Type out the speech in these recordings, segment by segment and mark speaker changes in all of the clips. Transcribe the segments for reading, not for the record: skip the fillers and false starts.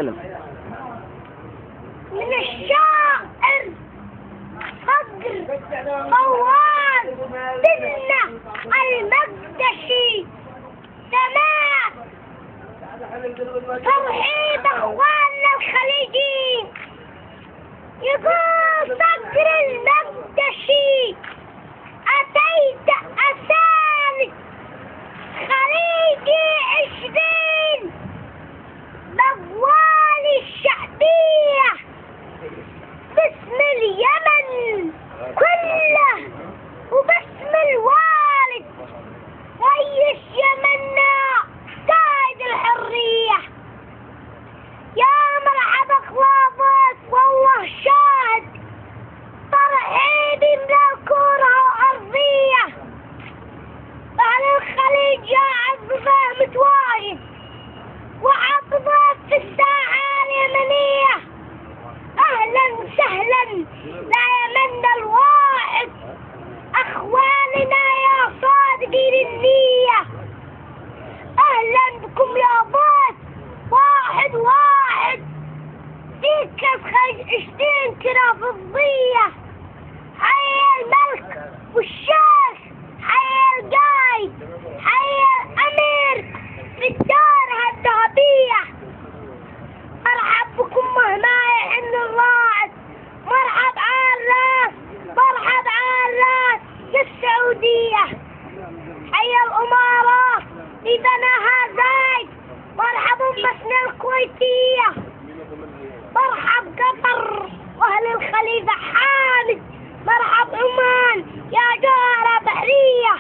Speaker 1: من الشاعر فقر فواز بن المقدشي سماع توحيد اخواننا الخليجيين. يقول فقر المقدشي: اتيت اسالك خليجي 20 موالي الشعبية باسم اليمن كله وباسم الوالد رئيس يمنا قائد الحرية. يا مرحبا خلافك والله شاهد ترحيبي من الكرة وأرضية. أهل الخليج يا عزفه متواجد وعقبه في الساحة اليمنية. أهلا وسهلا لا يمن الواحد أخواننا يا صادقين النية. أهلا بكم يا ضيف واحد في كاس خليج 20 كرة فضية. حي الملك والشيخ، حي القايد، حي الأمير في الدار الذهبية. مرحب بكم مهما يحن الراعد. مرحب عالراس، مرحب عالراس يا السعودية. حي الأمارة في بناها زايد. مرحب مسنا الكويتية. مرحب قطر وأهل الخليفة حامد. مرحب عمان يا جارة بحرية.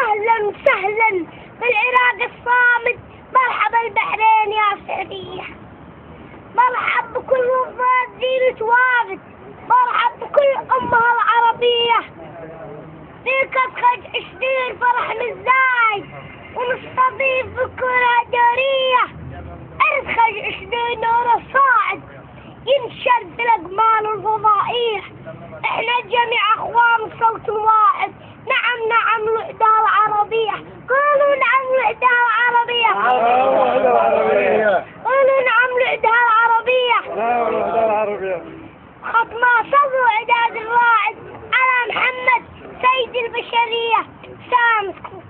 Speaker 1: أهلا وسهلا بالعراق الصامد. مرحبا البحرين يا سعودية. مرحب بكل وفاد دين توافد. مرحب بكل أمها العربية. في كاس خليج 20 فرح من زايد ونستضيف بكرة دورية. أرض خليج 20 نور صاعد ينشد بالأقمار الفضائية. احنا الجميع اخوان صوت واحد. نعم نعم الوحدة العربية. قولوا نعم الوحدة العربية. قولوا نعم الوحدة العربية. خطمة صدر عداد الراعد على محمد سيد البشرية. سامسكم.